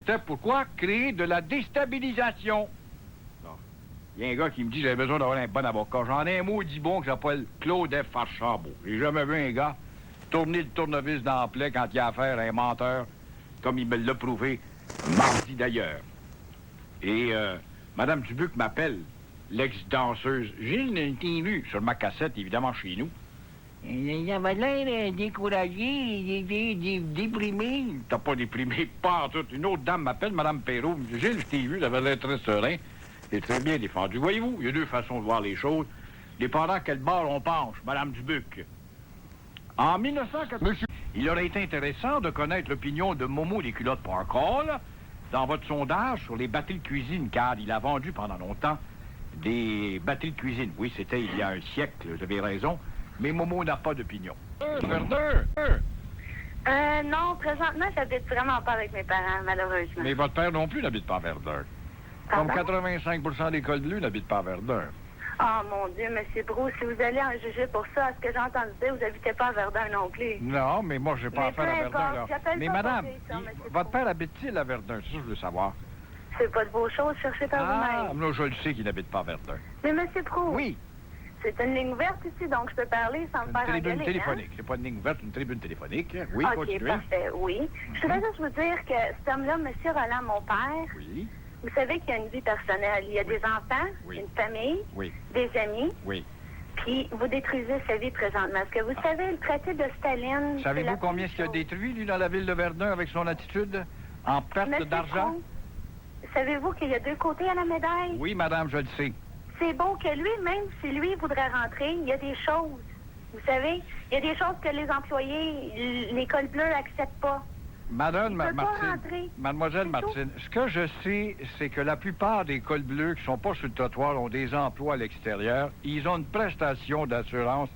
C'était pourquoi? Créer de la déstabilisation. Il y a un gars qui me dit j'avais besoin d'avoir un bon avocat. J'en ai un maudit bon qui s'appelle Claude F. Archambault. J'ai jamais vu un gars tourner le tournevis dans la plaie quand il a affaire à un menteur, comme il me l'a prouvé mardi d'ailleurs. Et Mme Dubuc m'appelle, l'ex-danseuse. Gilles n'a été vu sur ma cassette, évidemment, chez nous. Il avait l'air découragé, déprimé. T'as pas déprimé, pas en tout. Une autre dame m'appelle, Mme Perrault. Me dit, Gilles, je t'ai vu, j'avais l'air très serein. C'est très bien défendu. Voyez-vous, il y a deux façons de voir les choses. Dépendant à quel bord on penche, Mme Dubuc. En 1980, il aurait été intéressant de connaître l'opinion de Momo des culottes Park-Hall dans votre sondage sur les batteries de cuisine, car il a vendu pendant longtemps des batteries de cuisine. Oui, c'était il y a un siècle, vous avez raison, mais Momo n'a pas d'opinion. Verdun! Non, présentement, j'habite vraiment pas avec mes parents, malheureusement. Mais votre père non plus n'habite pas à Verdun. Comme 85% des cols bleus n'habitent pas à Verdun. Oh, mon Dieu, M. Brou, si vous allez en juger pour ça, à ce que j'ai entendu dire, vous n'habitez pas à Verdun non plus. Non, mais moi, j'ai pas affaire à Verdun, là. Mais madame, ça, votre père habite-t-il à Verdun? C'est ça que je veux savoir. C'est pas de vos choses, cherchez par vous-même. Là, je le sais qu'il n'habite pas à Verdun. Mais M. Brou... Oui. C'est une ligne verte ici, donc je peux parler sans me faire engueuler, une tribune téléphonique. C'est pas une ligne ouverte, une tribune téléphonique. Oui, OK, parfait, oui. Je voudrais juste vous dire que cet homme-là, M. Roland, mon père... Oui. Vous savez qu'il y a une vie personnelle. Il y a des enfants, une famille, des amis. Oui. Puis vous détruisez sa vie présentement. Est-ce que vous savez, le traité de Staline... Savez-vous combien ce qu'il a détruit, lui, dans la ville de Verdun, avec son attitude en perte d'argent? Savez-vous qu'il y a deux côtés à la médaille? Oui, madame, je le sais. C'est beau que lui, même si lui voudrait rentrer, il y a des choses. Vous savez, il y a des choses que les employés, l'école bleue n'acceptent pas. Mademoiselle Martine, ce que je sais, c'est que la plupart des cols bleus qui sont pas sur le trottoir ont des emplois à l'extérieur. Ils ont une prestation d'assurance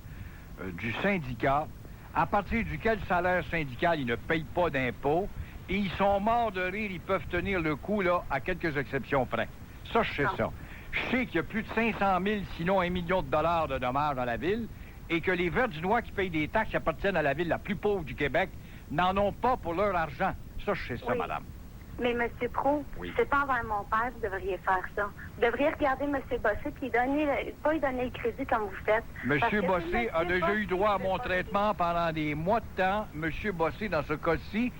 du syndicat, à partir duquel salaire syndical, ils ne payent pas d'impôts. Et ils sont morts de rire, ils peuvent tenir le coup, là, à quelques exceptions près. Ça, je sais ça. Je sais qu'il y a plus de 500 000, sinon 1 million de dollars de dommages dans la ville, et que les Verdinois qui payent des taxes qui appartiennent à la ville la plus pauvre du Québec n'en ont pas pour leur argent. Ça, je sais ça, madame. Mais M. Proulx, c'est pas envers mon père que vous devriez faire ça. Vous devriez regarder M. Bossé puis pas lui donner le crédit comme vous faites. M. Bossé a déjà eu droit à mon traitement pendant des mois de temps. M. Bossé, dans ce cas-ci,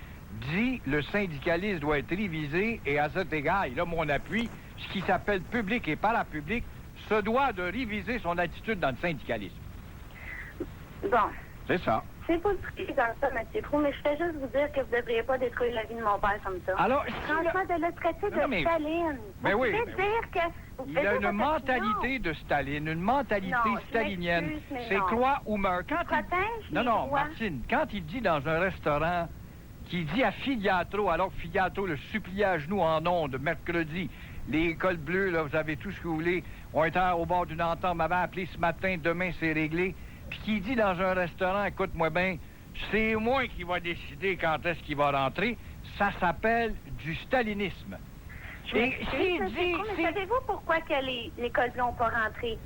dit le syndicalisme doit être révisé et à cet égard, il a mon appui. Ce qui s'appelle public et parapublic se doit de réviser son attitude dans le syndicalisme. Bon. C'est ça. C'est pas du tout comme ça, M. Proulx, mais je fais juste vous dire que vous ne devriez pas détruire la vie de mon père comme ça. Alors, franchement, de le traiter de Staline. Mais oui. Dire que il a une mentalité de Staline, une mentalité stalinienne. C'est croix ou meurt. Non, Martine, quand il dit dans un restaurant qu'il dit à Filiatro, alors que Filiatro le suppliait à genoux en ondes mercredi, les cols bleus, là, vous avez tout ce que vous voulez, ont été au bord d'une entente, m'avait appelé ce matin, demain c'est réglé. Puis qui dit dans un restaurant, écoute-moi bien, c'est moi qui va décider quand est-ce qu'il va rentrer, ça s'appelle du stalinisme. Savez-vous pourquoi que les cols bleus n'ont pas rentré?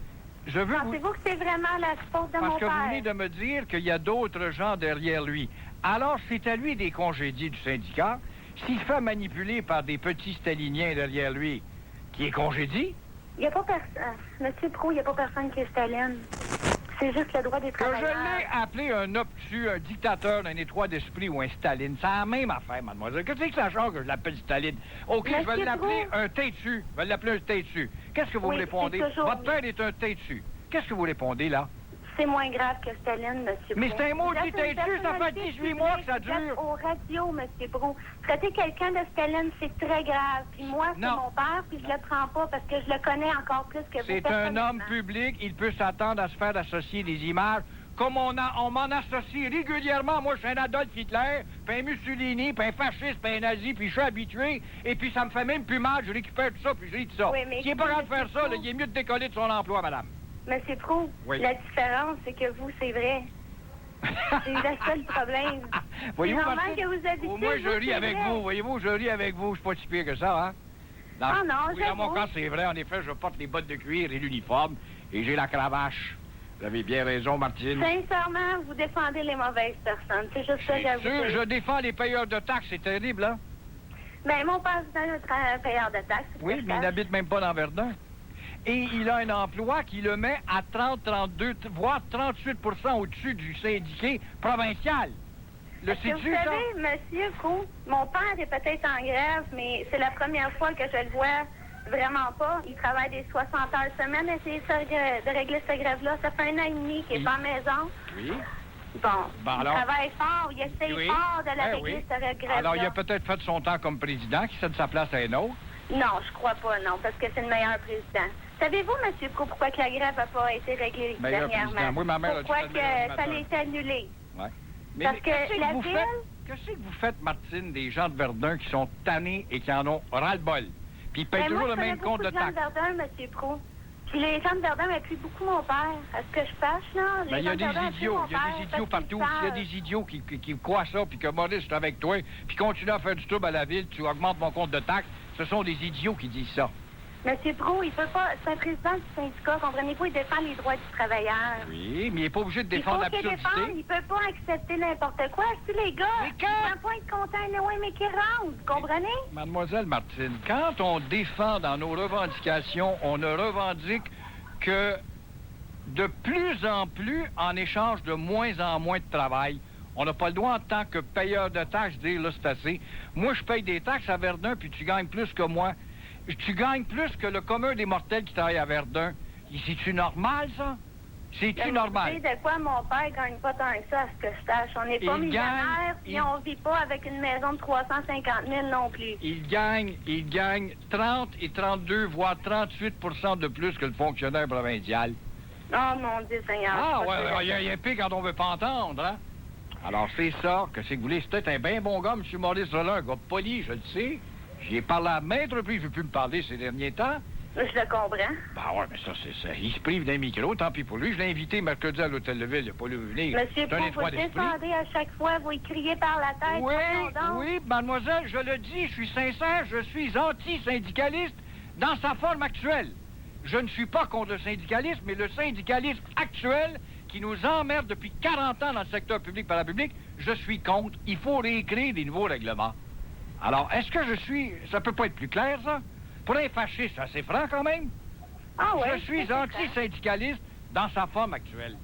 Pensez-vous que c'est vraiment la faute de mon père? Parce que vous venez de me dire qu'il y a d'autres gens derrière lui. Alors, c'est à lui des congédiés du syndicat. S'il se fait manipuler par des petits staliniens derrière lui, qui est congédié? Il n'y a pas personne. Monsieur Proulx, il n'y a pas personne qui est Staline. C'est juste le droit des travailleurs. Que je l'ai appelé un obtus, un dictateur, un étroit d'esprit ou un Staline, c'est la même affaire, mademoiselle. Qu'est-ce que ça change que je l'appelle Staline? OK, je vais l'appeler un têtu. Je vais l'appeler un têtu. Qu'est-ce que vous me répondez? Votre père est un têtu. Qu'est-ce que vous répondez, là? C'est moins grave que Staline, M. Proulx. Mais c'est un mot de têtu, ça fait 18 mois que ça dure. Au radio, M. Proulx. Traiter quelqu'un de Staline, c'est très grave. Puis moi, c'est mon père, puis je le prends pas parce que je le connais encore plus que vous. C'est un homme public, il peut s'attendre à se faire associer des images. Comme on m'en associe régulièrement. Moi, je suis un Adolf Hitler, puis un Mussolini, puis un fasciste, puis un nazi, puis je suis habitué. Et puis ça me fait même plus mal, je récupère tout ça, puis je ris de ça. Oui, mais qui est pas capable de faire ça, là, il est mieux de décoller de son emploi, madame. Monsieur Proulx, la différence, c'est que vous, c'est vrai. C'est le seul problème. Voyez-vous, que vous habitez, moi, je ris avec vous. Voyez-vous, je ris avec vous. Je suis pas si pire que ça, hein? Dans mon cas, c'est vrai. En effet, je porte les bottes de cuir et l'uniforme. Et j'ai la cravache. Vous avez bien raison, Martine. Sincèrement, vous défendez les mauvaises personnes. C'est juste ça que j'avoue. Je défends les payeurs de taxes. C'est terrible, hein? Ben, mon père, c'est un payeur de taxes. c'est ce Oui, que je mais il sache. n'habite même pas dans Verdun. Et il a un emploi qui le met à 30, 32, voire 38 au-dessus du syndiqué provincial. Le Est-ce que sais-tu, vous ça? savez, monsieur Prou, mon père est peut-être en grève, mais c'est la première fois que je le vois vraiment pas. Il travaille des 60 heures semaine, essayer de régler cette grève-là. Ça fait 1 an et demi qu'il est pas à la maison. Oui. Bon, Bon, il alors- travaille fort, il essaye Oui. fort de la Ben régler, oui. cette grève-là. Alors, il a peut-être fait son temps comme président, qui cède sa place à un autre. Non, je crois pas, non, parce que c'est le meilleur président. Savez-vous, monsieur Prou, pourquoi que la grève n'a pas été réglée Meilleur dernièrement? président. Moi, ma mère a dit Pourquoi ça que le meilleur ça a matin. été annulé? Ouais. Parce que qu'est-ce la vous ville- qu'est-ce que vous faites, Martine, des gens de Verdun qui sont tannés et qui en ont ras-le-bol? Puis ils payent Ben, toujours moi, le je même connais compte de beaucoup de gens taxes. de Verdun, monsieur Prou. Puis les gens de Verdun m'appuient beaucoup mon père. À ce que je sache, là, Ben, les il y a gens de des Verdun appuient idiots, mon il y a père des parce idiots qu'ils partout. S'il y a savent. des idiots qui croient ça, puis que Maurice, je suis avec toi, puis continue à faire du trouble à la ville, tu augmentes mon compte de taxes, ce sont des idiots qui disent ça. Monsieur Prou, il peut pas... C'est un président du syndicat, comprenez-vous, il défend les droits du travailleur. Oui, mais il n'est pas obligé de Il faut défendre qu'il défende, l'absurdité. il peut pas accepter n'importe quoi. Si les gars, Mais ils quand- vont pas être contents, oui, mais qu'ils rentrent, vous comprenez? Mademoiselle Martine, quand on défend dans nos revendications, on ne revendique que de plus en plus en échange de moins en moins de travail. On n'a pas le droit en tant que payeur de taxes de dire là, c'est assez. Moi, je paye des taxes à Verdun, puis tu gagnes plus que moi. Tu gagnes plus que le commun des mortels qui travaillent à Verdun. C'est-tu normal, ça? C'est-tu Ben, normal? Vous savez de quoi mon père gagne pas tant que ça, à ce que je sache. On n'est pas Il millionnaire, gagne- puis on vit pas avec une maison de 350 000 non plus. Il gagne 30 et 32, voire 38 de plus que le fonctionnaire provincial. Oh mon Dieu Seigneur. Ah, je suis pas ouais, sûre de il y a un pire quand on veut pas entendre, hein? Alors, c'est ça, que c'est que vous voulez. C'est peut-être un bien bon gars, M. Maurice Rollin, un gars poli, je le sais. J'y ai parlé à maintes reprises, il ne veut plus me parler ces derniers temps. ça. Je le comprends. Ben ouais, mais ça, c'est ça. Il se prive d'un micro, tant pis pour lui. Je l'ai invité mercredi à l'Hôtel de Ville, il n'a pas voulu venir. Monsieur C'est un Prou, vous étroit d'esprit. défendez à chaque fois, vous y criez par la tête. Oui, voyons donc. oui, mademoiselle, je le dis, je suis sincère, je suis anti-syndicaliste dans sa forme actuelle. Je ne suis pas contre le syndicalisme, mais le syndicalisme actuel qui nous emmerde depuis 40 ans dans le secteur public par la public, je suis contre. Il faut réécrire des nouveaux règlements. Alors, est-ce que je suis... Ça peut pas être plus clair, ça? Pour un fasciste, c'est assez franc quand même. Ah ouais, Je suis c'est ça. anti-syndicaliste dans sa forme actuelle.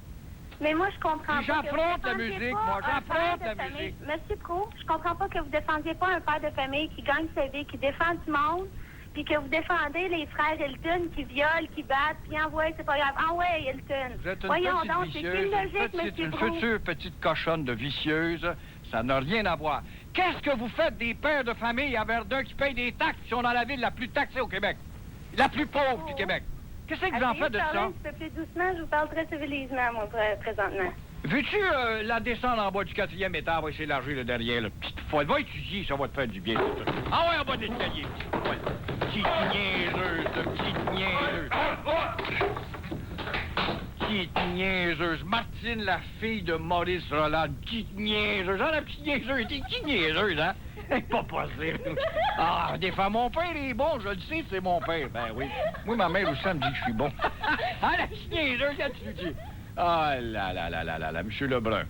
Mais moi, je comprends Puis pas. que j'affronte vous la défendiez musique, pas moi, un j'affronte père de la famille. musique. Monsieur Prou, je comprends pas que vous défendiez pas un père de famille qui gagne sa vie, qui défend du monde, puis que vous défendez les frères Hilton qui violent, qui battent, puis envoient, c'est pas grave. Ah ouais, Hilton. Vous êtes une Voyons petite donc, c'est vicieuse, illogique, monsieur une Prou. future petite cochonne de vicieuse. Ça n'a rien à voir. Qu'est-ce que vous faites des pères de famille à Verdun qui payent des taxes qui sont dans la ville la plus taxée au Québec? La plus pauvre du Québec. Qu'est-ce que vous en Essayez faites de parler ça? un petit peu plus doucement, je vous parle très civilisement, moi, présentement. Veux-tu la descendre en bas du 4e étage, va s'élargir le derrière, là? Petite folle. Va étudier, ça va te faire du bien. Ça. Ah ouais, en bas de l'escalier, petite folle. Petite niaiseuse, petite niaiseuse. Petite niaiseuse. Martine, la fille de Maurice Roland. Petite niaiseuse. Ah, la petite niaiseuse. T'es petite niaiseuse, hein? C'est pas possible. Ah, défends mon père, il est bon. Je le sais, c'est mon père. Ben oui. Moi, ma mère aussi, elle me dit que je suis bon. Ah, la petite niaiseuse, qu'est-ce que tu dis? Ah là là là là là là, Monsieur Lebrun.